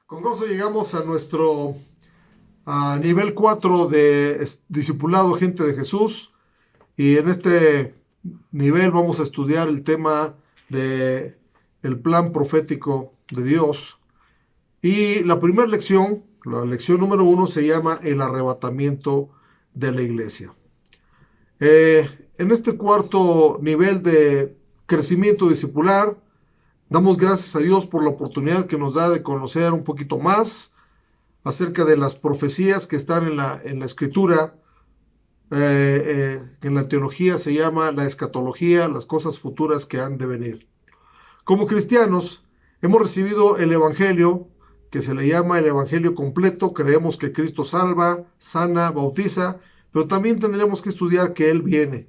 Con gozo llegamos a nuestro nivel 4 de Discipulado Gente de Jesús, y en este nivel vamos a estudiar el tema de el plan profético de Dios. Y la primera lección, la lección número 1, se llama el arrebatamiento de la iglesia. En este cuarto nivel de crecimiento discipular, damos gracias a Dios por la oportunidad que nos da de conocer un poquito más acerca de las profecías que están en la escritura, que en la teología se llama la escatología, las cosas futuras que han de venir. Como cristianos, hemos recibido el Evangelio, que se le llama el Evangelio completo. Creemos que Cristo salva, sana, bautiza, pero también tendremos que estudiar que Él viene.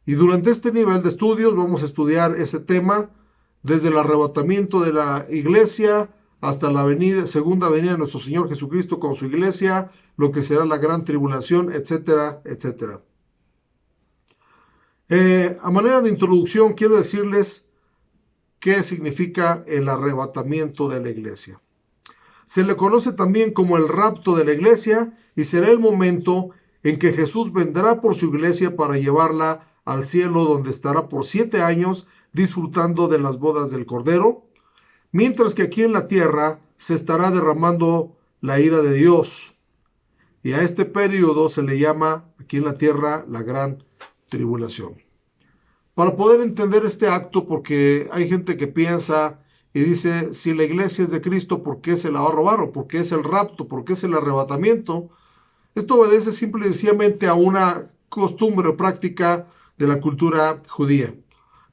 Y durante este nivel de estudios vamos a estudiar ese tema desde el arrebatamiento de la iglesia hasta la segunda venida de nuestro Señor Jesucristo con su iglesia, lo que será la gran tribulación, etcétera, etcétera. A manera de introducción, quiero decirles qué significa el arrebatamiento de la iglesia. Se le conoce también como el rapto de la iglesia, y será el momento en que Jesús vendrá por su iglesia para llevarla al cielo, donde estará por 7 años disfrutando de las bodas del Cordero, mientras que aquí en la tierra se estará derramando la ira de Dios. Y a este periodo se le llama aquí en la tierra la gran tribulación. Para poder entender este acto, porque hay gente que piensa y dice, si la iglesia es de Cristo, ¿por qué se la va a robar? ¿O por qué es el rapto? ¿Por qué es el arrebatamiento? Esto obedece simple y sencillamente a una costumbre o práctica de la cultura judía.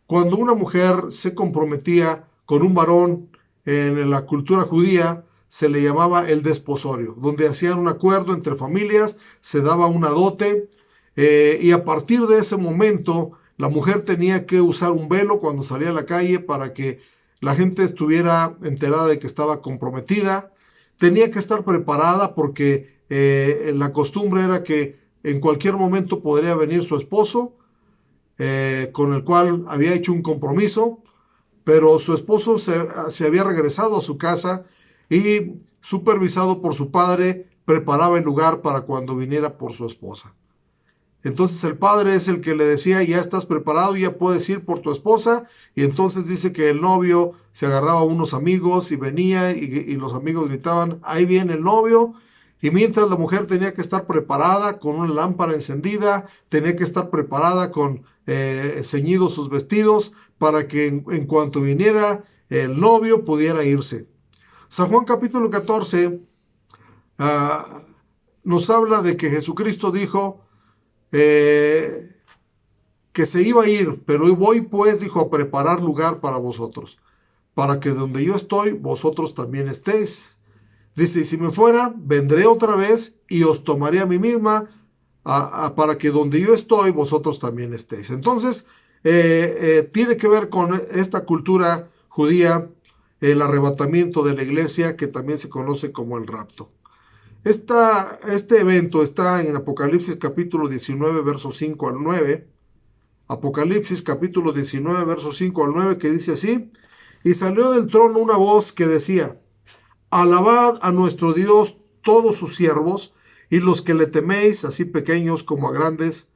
Cuando una mujer se comprometía con un varón en la cultura judía, se le llamaba el desposorio, donde hacían un acuerdo entre familias, se daba una dote, y a partir de ese momento la mujer tenía que usar un velo cuando salía a la calle para que la gente estuviera enterada de que estaba comprometida. Tenía que estar preparada porque la costumbre era que en cualquier momento podría venir su esposo, con el cual había hecho un compromiso, pero su esposo se había regresado a su casa y, supervisado por su padre, preparaba el lugar para cuando viniera por su esposa. Entonces el padre es el que le decía, ya estás preparado, ya puedes ir por tu esposa. Y entonces dice que el novio se agarraba a unos amigos y venía, y los amigos gritaban, ahí viene el novio. Y mientras la mujer tenía que estar preparada con una lámpara encendida, tenía que estar preparada con ceñidos sus vestidos, para que en cuanto viniera el novio pudiera irse. San Juan capítulo 14 nos habla de que Jesucristo dijo que se iba a ir, pero hoy voy pues, dijo, a preparar lugar para vosotros, para que donde yo estoy, vosotros también estéis. Dice, y si me fuera, vendré otra vez y os tomaré a mí misma, para que donde yo estoy, vosotros también estéis. Entonces, tiene que ver con esta cultura judía, el arrebatamiento de la iglesia, que también se conoce como el rapto. Este evento está en Apocalipsis capítulo 19, versos 5 al 9. Apocalipsis capítulo 19, versos 5 al 9, que dice así: y salió del trono una voz que decía, alabad a nuestro Dios todos sus siervos, y los que le teméis, así pequeños como a grandes.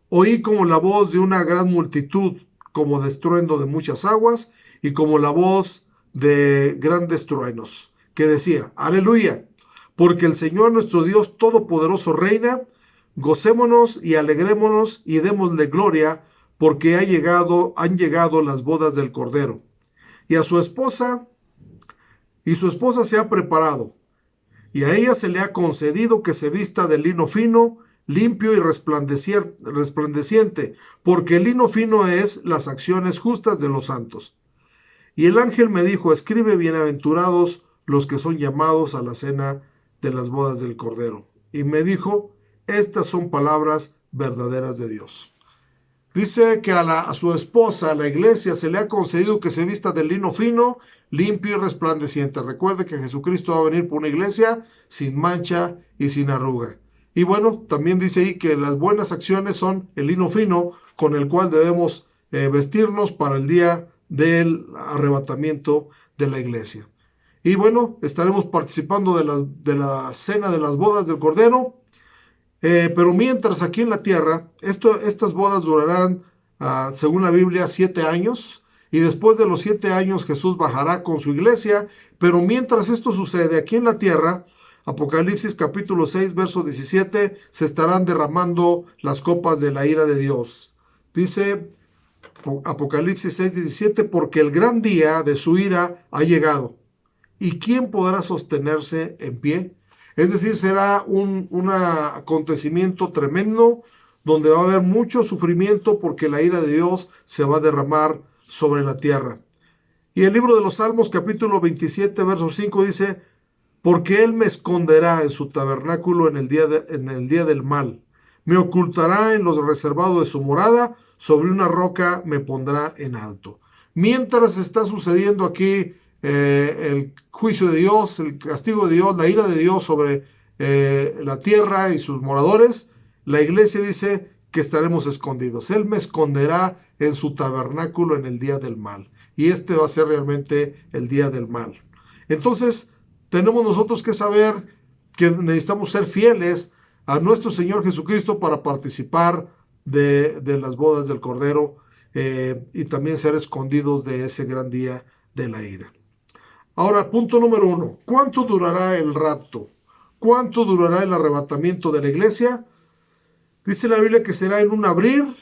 Oí como la voz de una gran multitud, como de estruendo de muchas aguas, y como la voz de grandes truenos, que decía, aleluya, porque el Señor nuestro Dios Todopoderoso reina. Gocémonos y alegrémonos y démosle gloria, porque han llegado las bodas del Cordero. Y su esposa se ha preparado, y a ella se le ha concedido que se vista de lino fino, limpio y resplandeciente, porque el lino fino es las acciones justas de los santos. Y el ángel me dijo, escribe, bienaventurados los que son llamados a la cena de las bodas del Cordero. Y me dijo, estas son palabras verdaderas de Dios. Dice que a su esposa, a la iglesia, se le ha concedido que se vista de lino fino, limpio y resplandeciente. Recuerde que Jesucristo va a venir por una iglesia sin mancha y sin arruga. Y bueno, también dice ahí que las buenas acciones son el lino fino, con el cual debemos vestirnos para el día del arrebatamiento de la iglesia. Y bueno, estaremos participando de la cena de las bodas del Cordero. Pero mientras aquí en la tierra, estas bodas durarán, según la Biblia, 7 años. Y después de los 7 años Jesús bajará con su iglesia. Pero mientras esto sucede aquí en la tierra, Apocalipsis capítulo 6, verso 17, se estarán derramando las copas de la ira de Dios. Dice Apocalipsis 6, 17, porque el gran día de su ira ha llegado. ¿Y quién podrá sostenerse en pie? Es decir, será un acontecimiento tremendo donde va a haber mucho sufrimiento porque la ira de Dios se va a derramar sobre la tierra. Y el libro de los Salmos, capítulo 27, verso 5 dice, porque Él me esconderá en su tabernáculo en el día del mal. Me ocultará en los reservados de su morada, sobre una roca me pondrá en alto. Mientras está sucediendo aquí el juicio de Dios, el castigo de Dios, la ira de Dios sobre la tierra y sus moradores, la iglesia dice que estaremos escondidos. Él me esconderá en su tabernáculo en el día del mal. Y este va a ser realmente el día del mal. Entonces, tenemos nosotros que saber que necesitamos ser fieles a nuestro Señor Jesucristo para participar de las bodas del Cordero y también ser escondidos de ese gran día de la ira. Ahora, punto número 1. ¿Cuánto durará el rapto? ¿Cuánto durará el arrebatamiento de la iglesia? Dice la Biblia que será en un abrir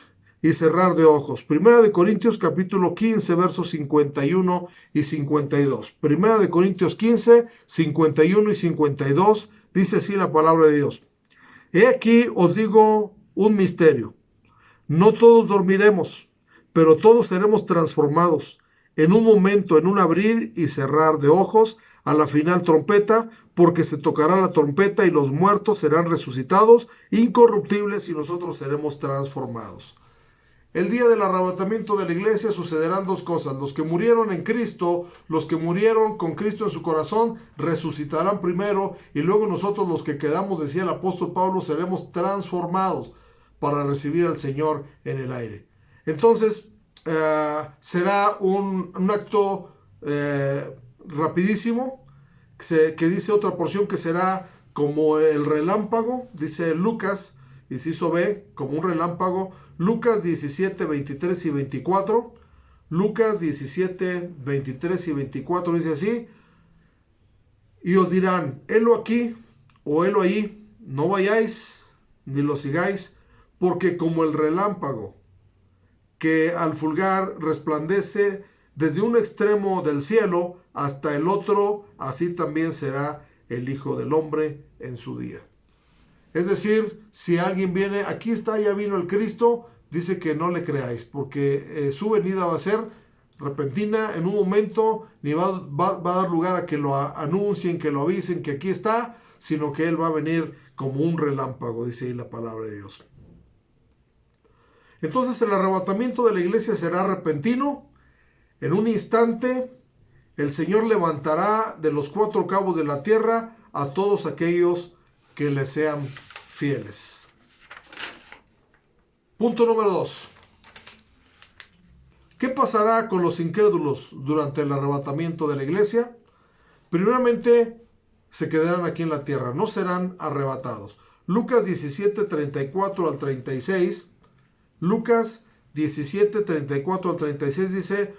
y cerrar de ojos. Primera de Corintios capítulo 15, versos 51 y 52. Primera de Corintios 15, 51 y 52. Dice así la palabra de Dios. He aquí os digo un misterio. No todos dormiremos, pero todos seremos transformados. En un momento, en un abrir y cerrar de ojos, a la final trompeta, porque se tocará la trompeta y los muertos serán resucitados, incorruptibles, y nosotros seremos transformados. El día del arrebatamiento de la iglesia sucederán dos cosas. Los que murieron en Cristo, los que murieron con Cristo en su corazón, resucitarán primero, y luego nosotros los que quedamos, decía el apóstol Pablo, seremos transformados para recibir al Señor en el aire. Entonces, será un acto rapidísimo, que dice otra porción que será como el relámpago, dice Lucas, inciso B, como un relámpago. Lucas 17, 23 y 24. Lucas 17, 23 y 24 dice así. Y os dirán, helo aquí o helo ahí, no vayáis ni lo sigáis, porque como el relámpago que al fulgar resplandece desde un extremo del cielo hasta el otro, así también será el Hijo del Hombre en su día. Es decir, si alguien viene, aquí está, ya vino el Cristo, dice que no le creáis, porque su venida va a ser repentina, en un momento, ni va a dar lugar a que lo anuncien, que lo avisen, que aquí está, sino que Él va a venir como un relámpago, dice ahí la palabra de Dios. Entonces el arrebatamiento de la iglesia será repentino. En un instante, el Señor levantará de los cuatro cabos de la tierra a todos aquellos que le sean fieles. Punto número 2. ¿Qué pasará con los incrédulos durante el arrebatamiento de la iglesia? Primeramente, se quedarán aquí en la tierra, no serán arrebatados. Lucas 17, 34 al 36. Lucas 17, 34 al 36 dice,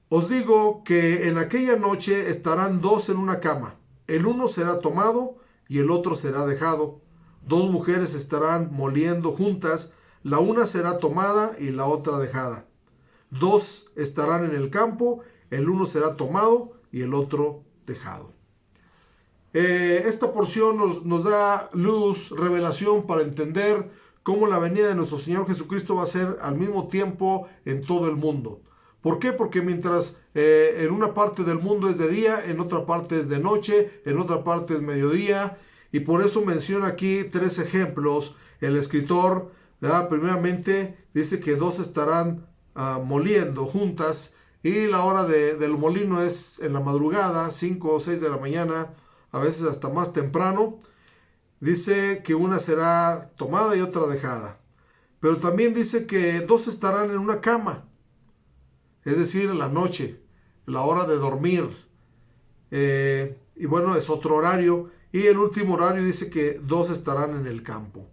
os digo que en aquella noche estarán dos en una cama. El uno será tomado y el otro será dejado. Dos mujeres estarán moliendo juntas, la una será tomada y la otra dejada. Dos estarán en el campo, el uno será tomado y el otro dejado. Esta porción nos da luz, revelación para entender cómo la venida de nuestro Señor Jesucristo va a ser al mismo tiempo en todo el mundo. ¿Por qué? Porque mientras en una parte del mundo es de día, en otra parte es de noche, en otra parte es mediodía, y por eso menciona aquí 3 ejemplos. El escritor, ¿verdad? Primeramente dice que dos estarán moliendo juntas, y la hora del molino es en la madrugada, 5 o 6 de la mañana, a veces hasta más temprano. Dice que una será tomada y otra dejada. Pero también dice que dos estarán en una cama, es decir, en la noche, la hora de dormir. y bueno, es otro horario. Y el último horario dice que dos estarán en el campo.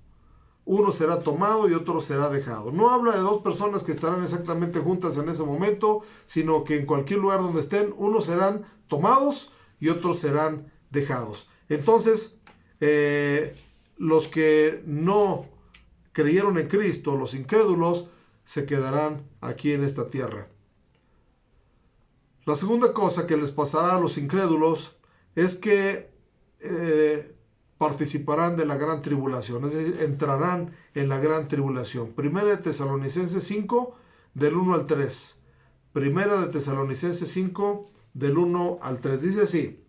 Uno será tomado y otro será dejado. No habla de dos personas que estarán exactamente juntas en ese momento, sino que en cualquier lugar donde estén, unos serán tomados y otros serán dejados. Entonces, los que no creyeron en Cristo, los incrédulos, se quedarán aquí en esta tierra. La segunda cosa que les pasará a los incrédulos es que participarán de la gran tribulación, es decir, entrarán en la gran tribulación. Primera de Tesalonicenses 5, del 1 al 3. Primera de Tesalonicenses 5, del 1 al 3. Dice así: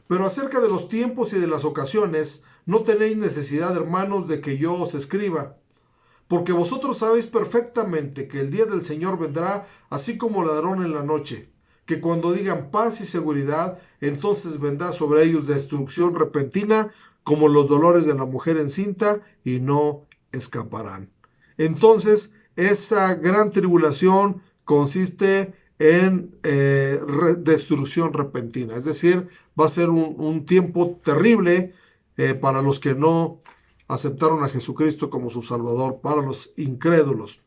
pero acerca de los tiempos y de las ocasiones, no tenéis necesidad, hermanos, de que yo os escriba, porque vosotros sabéis perfectamente que el día del Señor vendrá así como ladrón en la noche, que cuando digan paz y seguridad, entonces vendrá sobre ellos destrucción repentina, como los dolores de la mujer encinta, y no escaparán. Entonces, esa gran tribulación consiste en destrucción repentina, es decir, va a ser un tiempo terrible para los que no aceptaron a Jesucristo como su Salvador, para los incrédulos.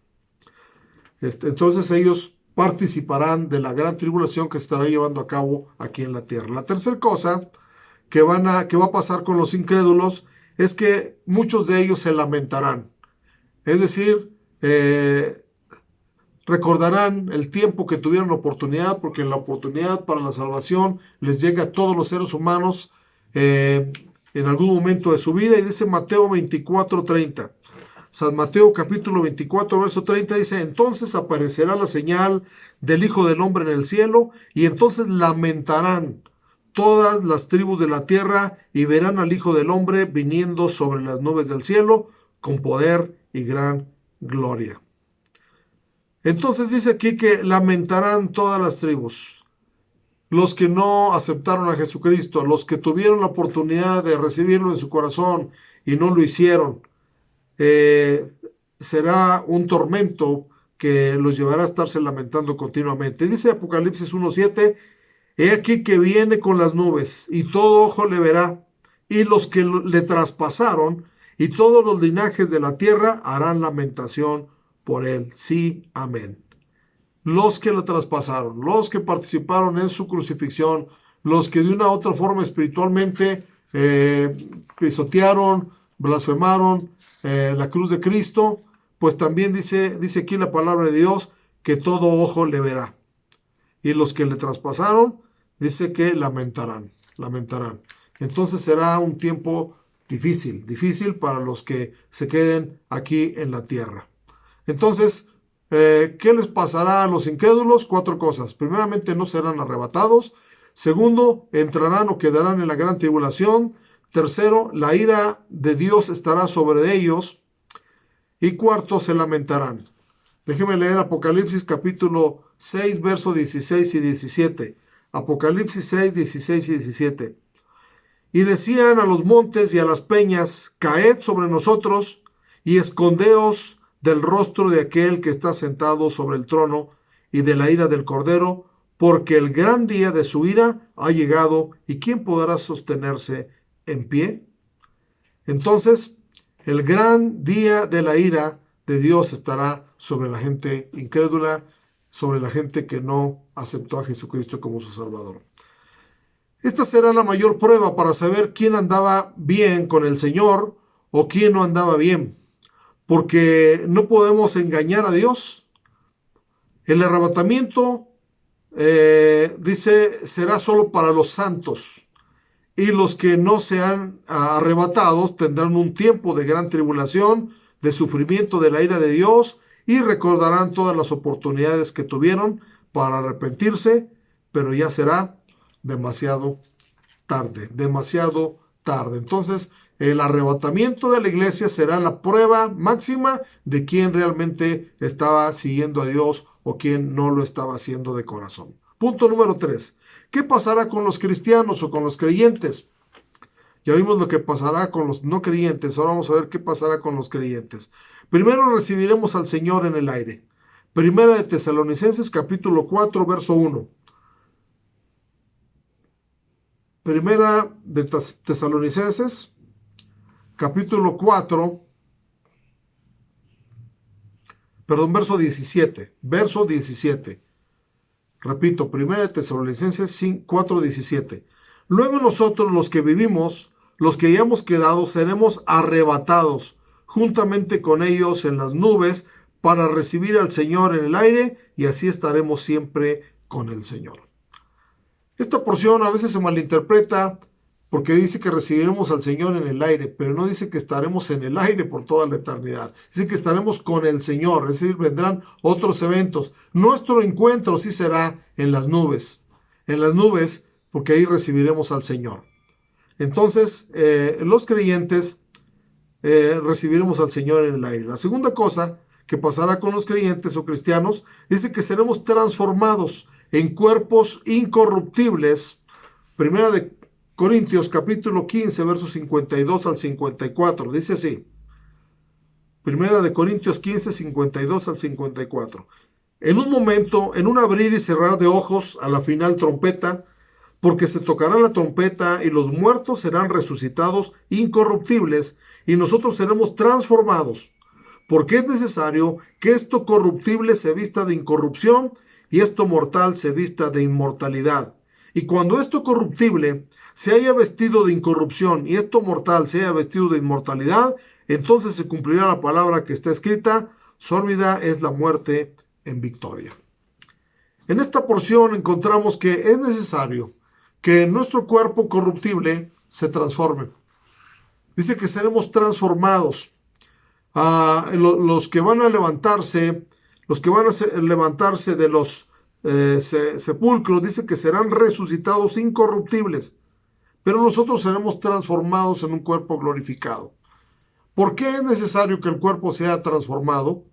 Entonces ellos participarán de la gran tribulación que se estará llevando a cabo aquí en la tierra. La tercera cosa que va a pasar con los incrédulos es que muchos de ellos se lamentarán. Es decir, recordarán el tiempo que tuvieron la oportunidad, porque la oportunidad para la salvación les llega a todos los seres humanos en algún momento de su vida. Y dice Mateo 24:30. San Mateo capítulo 24, verso 30 dice: entonces aparecerá la señal del Hijo del Hombre en el cielo, y entonces lamentarán todas las tribus de la tierra, y verán al Hijo del Hombre viniendo sobre las nubes del cielo con poder y gran gloria. Entonces dice aquí que lamentarán todas las tribus. Los que no aceptaron a Jesucristo, los que tuvieron la oportunidad de recibirlo en su corazón y no lo hicieron, será un tormento que los llevará a estarse lamentando continuamente. Dice Apocalipsis 1:7: he aquí que viene con las nubes, y todo ojo le verá, y los que le traspasaron, y todos los linajes de la tierra harán lamentación por él. Sí, amén. Los que le traspasaron, los que participaron en su crucifixión, los que de una u otra forma espiritualmente pisotearon, blasfemaron la cruz de Cristo, pues también dice aquí la palabra de Dios que todo ojo le verá. Y los que le traspasaron, dice que lamentarán. Entonces será un tiempo difícil para los que se queden aquí en la tierra. Entonces, ¿qué les pasará a los incrédulos? 4 cosas. Primeramente, no serán arrebatados. Segundo, entrarán o quedarán en la gran tribulación. Tercero, la ira de Dios estará sobre ellos. Y cuarto, se lamentarán. Déjenme leer Apocalipsis capítulo 6, versos 16 y 17. Apocalipsis 6, 16 y 17. Y decían a los montes y a las peñas: caed sobre nosotros y escondeos del rostro de aquel que está sentado sobre el trono y de la ira del Cordero, porque el gran día de su ira ha llegado, y ¿quién podrá sostenerse en pie? Entonces, el gran día de la ira de Dios estará sobre la gente incrédula, sobre la gente que no aceptó a Jesucristo como su Salvador. Esta será la mayor prueba para saber quién andaba bien con el Señor o quién no andaba bien, porque no podemos engañar a Dios. El arrebatamiento, dice, será solo para los santos, y los que no sean arrebatados tendrán un tiempo de gran tribulación, de sufrimiento de la ira de Dios, y recordarán todas las oportunidades que tuvieron para arrepentirse, pero ya será demasiado tarde. Entonces, el arrebatamiento de la iglesia será la prueba máxima de quién realmente estaba siguiendo a Dios o quién no lo estaba haciendo de corazón. Punto número 3. ¿Qué pasará con los cristianos o con los creyentes? Ya vimos lo que pasará con los no creyentes. Ahora vamos a ver qué pasará con los creyentes. Primero recibiremos al Señor en el aire. Primera de Tesalonicenses capítulo 4, verso 1. Primera de Tesalonicenses, capítulo 4, verso 17. Verso 17. Repito, primera de Tesalonicenses 4, 17. Luego nosotros los que vivimos, los que hayamos quedado, seremos arrebatados juntamente con ellos en las nubes para recibir al Señor en el aire, y así estaremos siempre con el Señor. Esta porción a veces se malinterpreta porque dice que recibiremos al Señor en el aire, pero no dice que estaremos en el aire por toda la eternidad. Dice que estaremos con el Señor, es decir, vendrán otros eventos. Nuestro encuentro sí será en las nubes, porque ahí recibiremos al Señor. Entonces, los creyentes recibiremos al Señor en el aire. La segunda cosa que pasará con los creyentes o cristianos, dice que seremos transformados en cuerpos incorruptibles. Primera de Corintios capítulo 15, versos 52 al 54. Dice así. Primera de Corintios 15, 52 al 54. En un momento, en un abrir y cerrar de ojos, a la final trompeta, porque se tocará la trompeta y los muertos serán resucitados incorruptibles y nosotros seremos transformados. Porque es necesario que esto corruptible se vista de incorrupción y esto mortal se vista de inmortalidad. Y cuando esto corruptible se haya vestido de incorrupción y esto mortal se haya vestido de inmortalidad, entonces se cumplirá la palabra que está escrita: sórbida es la muerte en victoria. En esta porción encontramos que es necesario que nuestro cuerpo corruptible se transforme. Dice que seremos transformados. Los que van a levantarse de los sepulcros, dice que serán resucitados incorruptibles, pero nosotros seremos transformados en un cuerpo glorificado. ¿Por qué es necesario que el cuerpo sea transformado?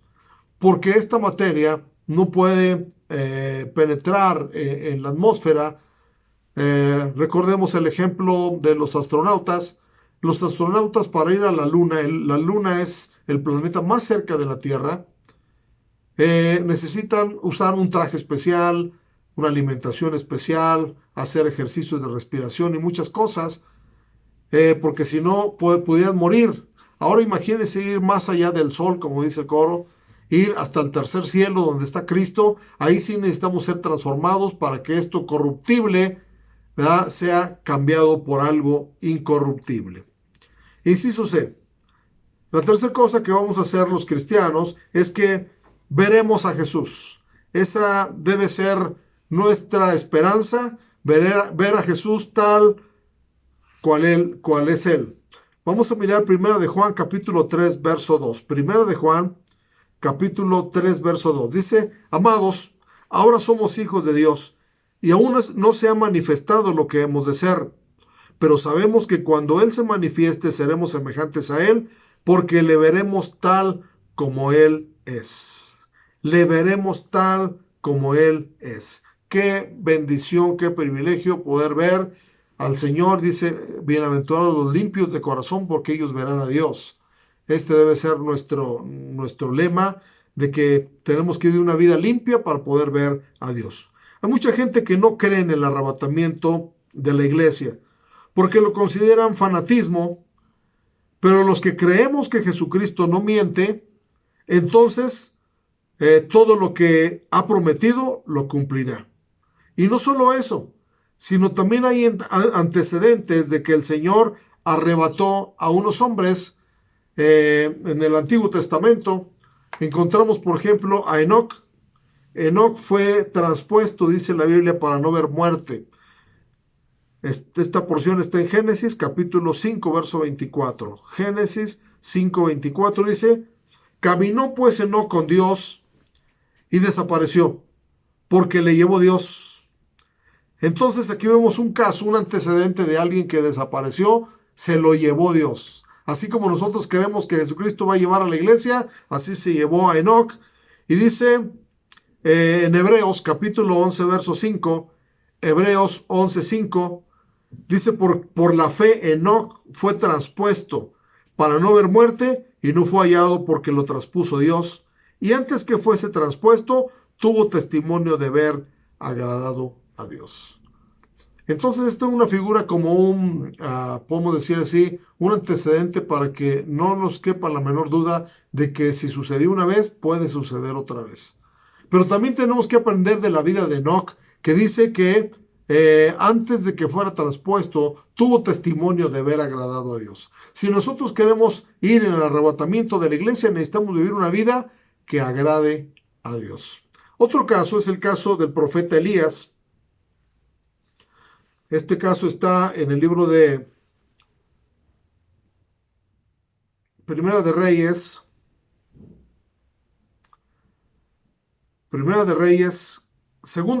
Porque esta materia no puede penetrar en la atmósfera. Recordemos el ejemplo de los astronautas. Los astronautas, para ir a la Luna es el planeta más cerca de la Tierra, necesitan usar un traje especial, una alimentación especial, hacer ejercicios de respiración y muchas cosas, porque si no pudieran morir. Ahora imagínense ir más allá del sol, como dice el coro, ir hasta el tercer cielo donde está Cristo. Ahí sí necesitamos ser transformados para que esto corruptible, ¿verdad?, sea cambiado por algo incorruptible. Inciso C. La tercera cosa que vamos a hacer los cristianos es que veremos a Jesús. Esa debe ser nuestra esperanza, ver a Jesús tal cual es Él. Vamos a mirar 1 de Juan capítulo 3, verso 2. 1 de Juan capítulo 3, verso 2. Dice: amados, ahora somos hijos de Dios, y aún no se ha manifestado lo que hemos de ser. Pero sabemos que cuando Él se manifieste seremos semejantes a Él, porque le veremos tal como Él es. Le veremos tal como Él es. Qué bendición, qué privilegio poder ver al Señor. Dice: bienaventurados los limpios de corazón, porque ellos verán a Dios. Este debe ser nuestro lema, de que tenemos que vivir una vida limpia para poder ver a Dios. Hay mucha gente que no cree en el arrebatamiento de la iglesia, porque lo consideran fanatismo, pero los que creemos que Jesucristo no miente, entonces todo lo que ha prometido lo cumplirá. Y no solo eso, sino también hay antecedentes de que el Señor arrebató a unos hombres en el Antiguo Testamento. Encontramos, por ejemplo, a Enoc. Enoc fue traspuesto, dice la Biblia, para no ver muerte. Esta porción está en Génesis capítulo 5, verso 24. Génesis 5, 24 dice: caminó pues Enoc con Dios y desapareció, porque le llevó Dios. Entonces aquí vemos un caso, un antecedente de alguien que desapareció, se lo llevó Dios. Así como nosotros creemos que Jesucristo va a llevar a la iglesia, así se llevó a Enoc. Y dice en Hebreos capítulo 11, verso 5, Hebreos 11, 5, dice: por la fe Enoc fue traspuesto para no ver muerte y no fue hallado porque lo traspuso Dios. Y antes que fuese traspuesto, tuvo testimonio de haber agradado a Dios. Entonces esto es una figura como podemos decir así, un antecedente para que no nos quepa la menor duda de que si sucedió una vez, puede suceder otra vez. Pero también tenemos que aprender de la vida de Enoc, que dice que antes de que fuera traspuesto, tuvo testimonio de haber agradado a Dios. Si nosotros queremos ir en el arrebatamiento de la iglesia, necesitamos vivir una vida que agrade a Dios. Otro caso es el caso del profeta Elías. Este caso está en el libro de Primera de Reyes, Segunda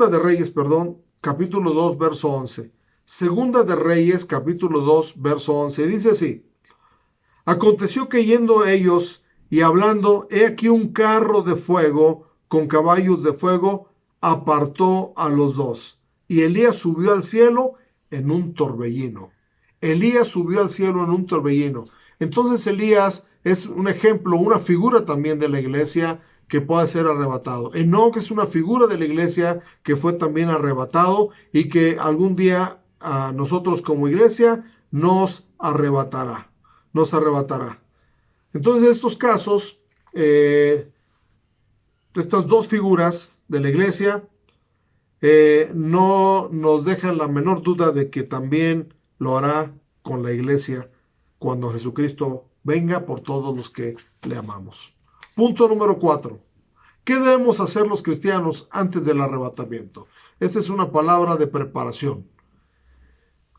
de Reyes, perdón, capítulo 2, verso 11. Segunda de Reyes, capítulo 2, verso 11. Dice así: Aconteció que yendo ellos y hablando, he aquí un carro de fuego con caballos de fuego apartó a los dos. Y Elías subió al cielo en un torbellino. Elías subió al cielo en un torbellino. Entonces Elías es un ejemplo, una figura también de la iglesia que puede ser arrebatado. Enoc es una figura de la iglesia que fue también arrebatado y que algún día a nosotros como iglesia nos arrebatará. Entonces estos casos, estas dos figuras de la iglesia, no nos dejan la menor duda de que también lo hará con la iglesia cuando Jesucristo venga por todos los que le amamos. Punto número 4. ¿Qué debemos hacer los cristianos antes del arrebatamiento? Esta es una palabra de preparación.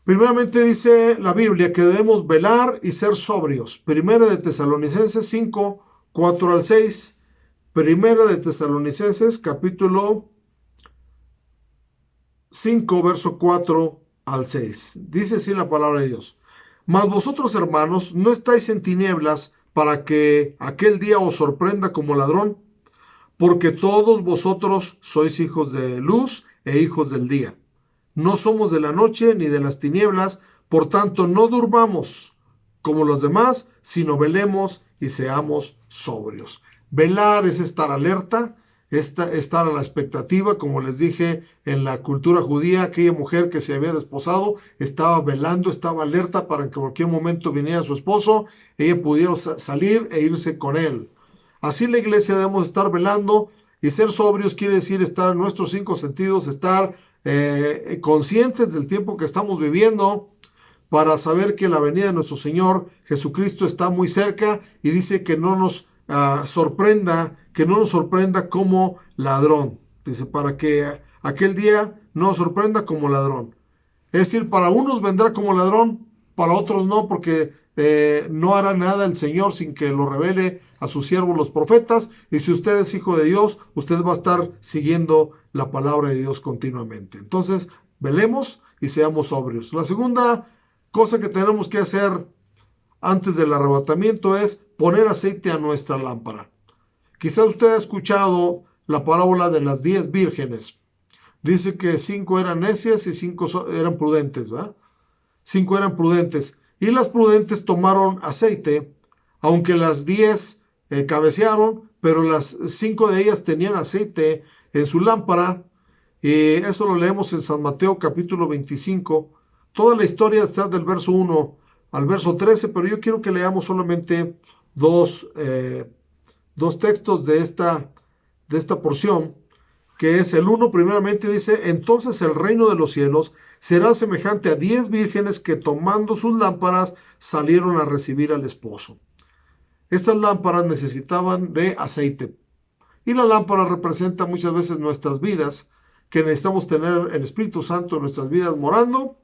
Primeramente dice la Biblia que debemos velar y ser sobrios. Primera de Tesalonicenses 5, 4 al 6. Primera de Tesalonicenses capítulo 5, verso 4 al 6. Dice así la palabra de Dios: Mas vosotros, hermanos, no estáis en tinieblas para que aquel día os sorprenda como ladrón, porque todos vosotros sois hijos de luz e hijos del día. No somos de la noche ni de las tinieblas, por tanto no durmamos como los demás, sino velemos y seamos sobrios. Velar es estar alerta, estar a la expectativa. Como les dije, en la cultura judía, aquella mujer que se había desposado estaba velando, estaba alerta para que en cualquier momento viniera su esposo, ella pudiera salir e irse con él. Así la iglesia debemos estar velando, y ser sobrios quiere decir estar en nuestros 5 sentidos, estar conscientes del tiempo que estamos viviendo, para saber que la venida de nuestro Señor Jesucristo está muy cerca, y dice que no nos sorprenda como ladrón. Dice, para que aquel día no nos sorprenda como ladrón. Es decir, para unos vendrá como ladrón, para otros no, porque no hará nada el Señor sin que lo revele a sus siervos los profetas. Y si usted es hijo de Dios, usted va a estar siguiendo la palabra de Dios continuamente. Entonces, velemos y seamos sobrios. La segunda cosa que tenemos que hacer antes del arrebatamiento es poner aceite a nuestra lámpara. Quizá usted ha escuchado la parábola de las 10 vírgenes. Dice que 5 eran necias y 5 eran prudentes, ¿verdad? 5 eran prudentes. Y las prudentes tomaron aceite, aunque las 10 cabecearon, pero las 5 de ellas tenían aceite en su lámpara. Y eso lo leemos en San Mateo capítulo 25. Toda la historia está del verso 1 al verso 13, pero yo quiero que leamos solamente dos textos de esta porción, que es el 1. Primeramente dice: Entonces el reino de los cielos será semejante a 10 vírgenes que, tomando sus lámparas, salieron a recibir al esposo. Estas lámparas necesitaban de aceite, y la lámpara representa muchas veces nuestras vidas, que necesitamos tener el Espíritu Santo en nuestras vidas morando,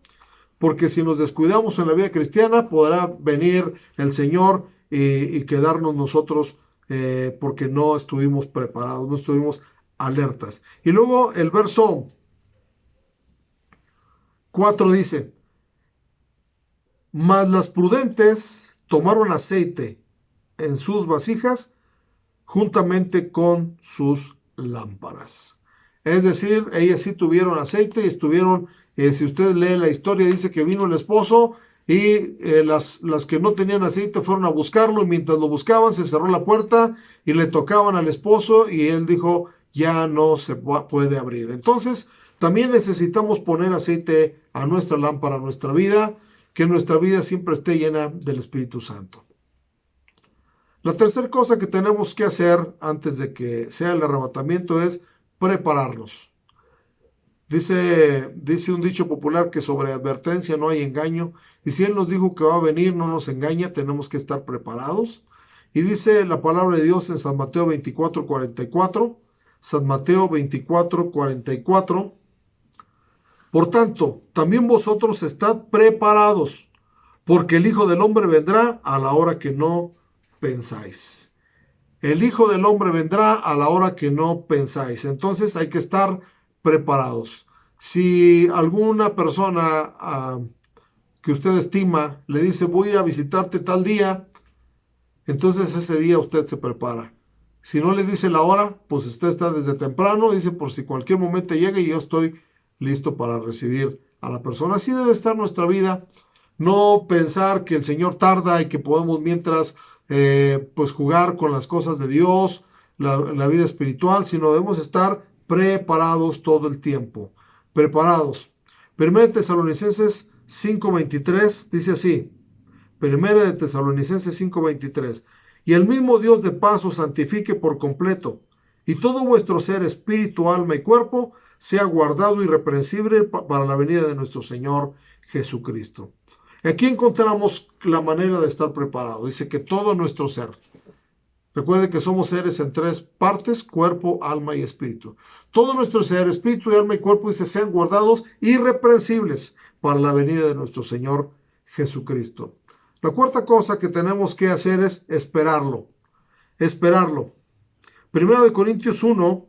porque si nos descuidamos en la vida cristiana, podrá venir el Señor y quedarnos nosotros porque no estuvimos preparados, no estuvimos alertas. Y luego el verso 4 dice: Mas las prudentes tomaron aceite en sus vasijas juntamente con sus lámparas. Es decir, ellas sí tuvieron aceite y estuvieron, si usted lee la historia, dice que vino el esposo y las que no tenían aceite fueron a buscarlo, y mientras lo buscaban se cerró la puerta y le tocaban al esposo y él dijo: ya no se puede abrir. Entonces también necesitamos poner aceite a nuestra lámpara, a nuestra vida, que nuestra vida siempre esté llena del Espíritu Santo. La tercera cosa que tenemos que hacer antes de que sea el arrebatamiento es prepararnos. Dice un dicho popular que sobre advertencia no hay engaño, y si Él nos dijo que va a venir, no nos engaña, tenemos que estar preparados. Y dice la palabra de Dios en San Mateo 24:44, San Mateo 24:44, por tanto, también vosotros estad preparados, porque el Hijo del Hombre vendrá a la hora que no pensáis. El Hijo del Hombre vendrá a la hora que no pensáis. Entonces hay que estar preparados. Si alguna persona que usted estima le dice voy a ir a visitarte tal día, entonces ese día usted se prepara. Si no le dice la hora, pues usted está desde temprano, dice por si cualquier momento llega y yo estoy listo para recibir a la persona. Así debe estar nuestra vida. No pensar que el Señor tarda y que podemos mientras pues jugar con las cosas de Dios, la vida espiritual, sino debemos estar preparados todo el tiempo. Preparados. 1 Tesalonicenses 5:23 dice así. 1 Tesalonicenses 5:23. Y el mismo Dios de paz os santifique por completo, y todo vuestro ser, espíritu, alma y cuerpo, sea guardado irreprensible para la venida de nuestro Señor Jesucristo. Aquí encontramos la manera de estar preparado. Dice que todo nuestro ser. Recuerde que somos seres en tres partes: cuerpo, alma y espíritu. Todo nuestro ser, espíritu, alma y cuerpo, dice, sean guardados irreprensibles para la venida de nuestro Señor Jesucristo. La cuarta cosa que tenemos que hacer es esperarlo. Esperarlo. 1 Corintios 1,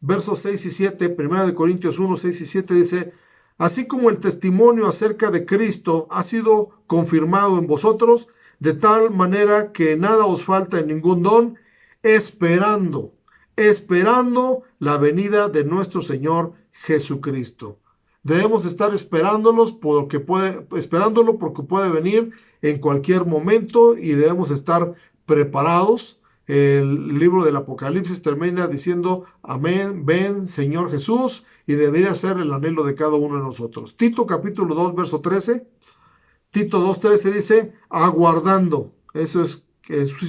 versos 6 y 7. 1 Corintios 1, 6 y 7 dice: así como el testimonio acerca de Cristo ha sido confirmado en vosotros, de tal manera que nada os falta en ningún don, esperando la venida de nuestro Señor Jesucristo. Debemos estar esperándolo porque puede venir en cualquier momento y debemos estar preparados. El libro del Apocalipsis termina diciendo: amén, ven Señor Jesús, y debería ser el anhelo de cada uno de nosotros. Tito capítulo 2, verso 13. Tito 2:13 dice: aguardando. Eso es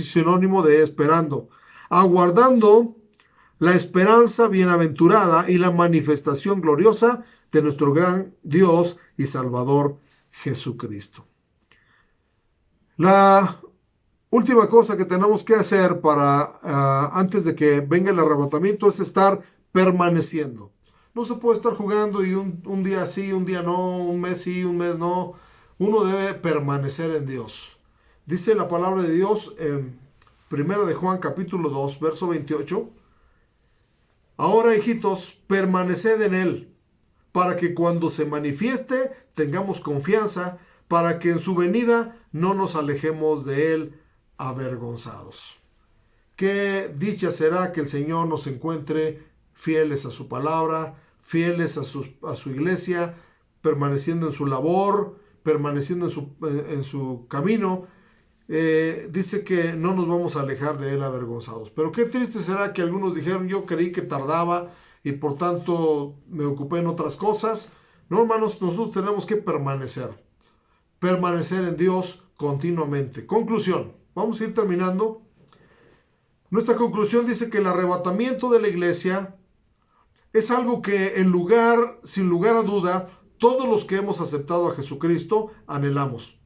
sinónimo de esperando. Aguardando la esperanza bienaventurada y la manifestación gloriosa de nuestro gran Dios y Salvador Jesucristo. La última cosa que tenemos que hacer antes de que venga el arrebatamiento es estar permaneciendo. No se puede estar jugando y un día sí, un día no, un mes sí, un mes no. Uno debe permanecer en Dios. Dice la palabra de Dios en 1 de Juan capítulo 2, verso 28. Ahora, hijitos, permaneced en Él, para que cuando se manifieste tengamos confianza, para que en su venida no nos alejemos de Él avergonzados. Qué dicha será que el Señor nos encuentre fieles a su palabra, fieles a su iglesia, permaneciendo en su labor, permaneciendo en su camino. Dice que no nos vamos a alejar de Él avergonzados. Pero qué triste será que algunos dijeron: yo creí que tardaba y por tanto me ocupé en otras cosas. No, hermanos, nosotros tenemos que permanecer en Dios continuamente. Conclusión, vamos a ir terminando. Nuestra conclusión dice que el arrebatamiento de la iglesia es algo que sin lugar a duda, todos los que hemos aceptado a Jesucristo anhelamos,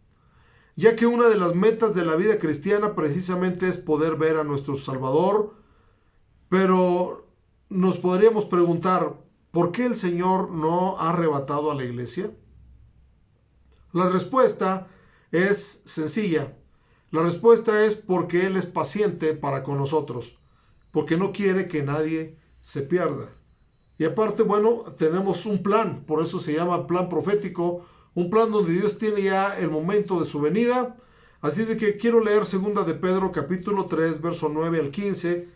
ya que una de las metas de la vida cristiana precisamente es poder ver a nuestro Salvador. Pero nos podríamos preguntar: ¿por qué el Señor no ha arrebatado a la iglesia? La respuesta es sencilla. La respuesta es porque Él es paciente para con nosotros, porque no quiere que nadie se pierda. Y aparte, bueno, tenemos un plan, por eso se llama plan profético, un plan donde Dios tiene ya el momento de su venida. Así de que quiero leer 2 de Pedro capítulo 3, verso 9 al 15.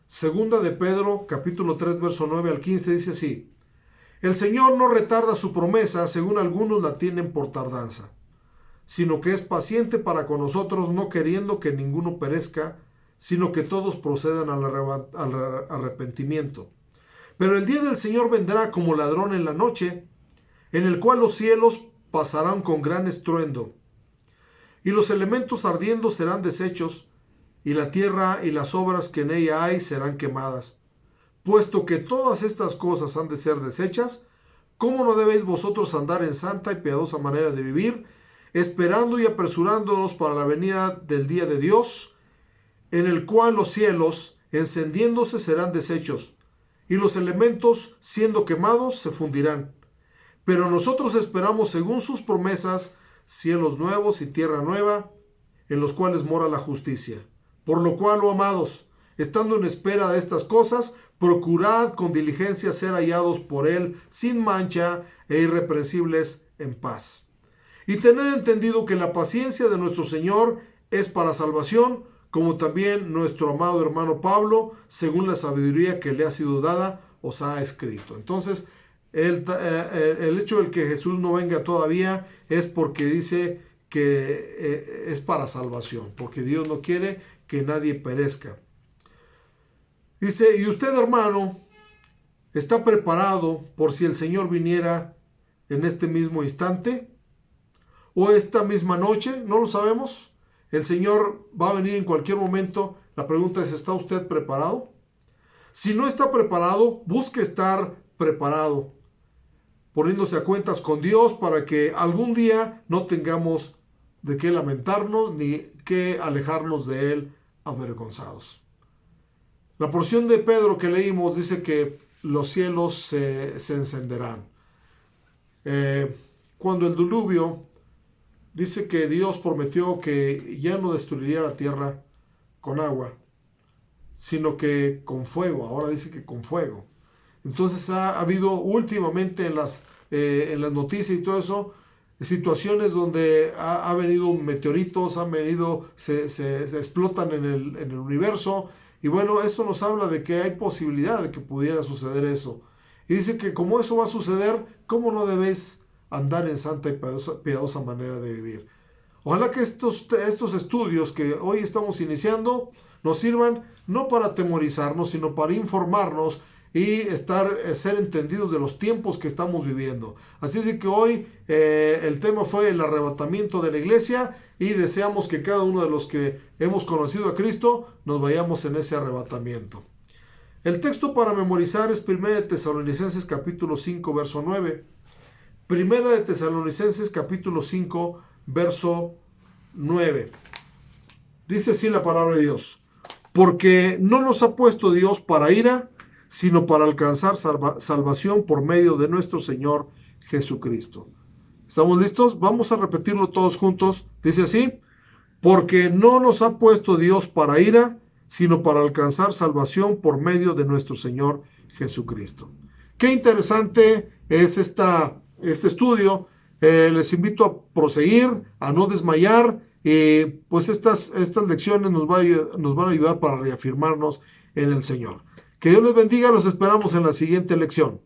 2 de Pedro capítulo 3, verso 9 al 15 dice así: el Señor no retarda su promesa, según algunos la tienen por tardanza, sino que es paciente para con nosotros, no queriendo que ninguno perezca, sino que todos procedan al arrepentimiento. Pero el día del Señor vendrá como ladrón en la noche, en el cual los cielos pasarán con gran estruendo, y los elementos ardiendo serán deshechos, y la tierra y las obras que en ella hay serán quemadas. Puesto que todas estas cosas han de ser deshechas, ¿cómo no debéis vosotros andar en santa y piadosa manera de vivir, esperando y apresurándonos para la venida del día de Dios, en el cual los cielos, encendiéndose, serán deshechos, y los elementos, siendo quemados, se fundirán? Pero nosotros esperamos, según sus promesas, cielos nuevos y tierra nueva, en los cuales mora la justicia. Por lo cual, oh amados, estando en espera de estas cosas, procurad con diligencia ser hallados por Él sin mancha e irreprensibles en paz. Y tened entendido que la paciencia de nuestro Señor es para salvación, como también nuestro amado hermano Pablo, según la sabiduría que le ha sido dada, os ha escrito. Entonces, el hecho de que Jesús no venga todavía es porque dice que es para salvación, porque Dios no quiere que nadie perezca. Dice, y usted, hermano, está preparado por si el Señor viniera en este mismo instante o esta misma noche, no lo sabemos. El Señor va a venir en cualquier momento. La pregunta es, ¿está usted preparado? Si no está preparado, busque estar preparado, poniéndose a cuentas con Dios para que algún día no tengamos de qué lamentarnos ni que alejarnos de Él avergonzados. La porción de Pedro que leímos dice que los cielos se encenderán. Cuando el diluvio, dice que Dios prometió que ya no destruiría la tierra con agua, sino que con fuego. Ahora dice que con fuego. Entonces ha habido últimamente en las noticias y todo eso, situaciones donde ha venido meteoritos, se explotan en el universo. Y bueno, esto nos habla de que hay posibilidad de que pudiera suceder eso. Y dice que como eso va a suceder, ¿cómo no debéis andar en santa y piadosa manera de vivir? Ojalá que estos estudios que hoy estamos iniciando nos sirvan no para atemorizarnos, sino para informarnos y ser entendidos de los tiempos que estamos viviendo. Así es que hoy el tema fue el arrebatamiento de la iglesia y deseamos que cada uno de los que hemos conocido a Cristo nos vayamos en ese arrebatamiento. El texto para memorizar es 1 de Tesalonicenses capítulo 5 verso 9. 1 de Tesalonicenses capítulo 5 verso 9. Dice así la palabra de Dios: porque no nos ha puesto Dios para ira, sino para alcanzar salvación por medio de nuestro Señor Jesucristo. ¿Estamos listos? Vamos a repetirlo todos juntos. Dice así: porque no nos ha puesto Dios para ira, sino para alcanzar salvación por medio de nuestro Señor Jesucristo. Qué interesante es este estudio. Les invito a proseguir, a no desmayar. Pues estas lecciones nos van a ayudar para reafirmarnos en el Señor. Que Dios les bendiga, los esperamos en la siguiente lección.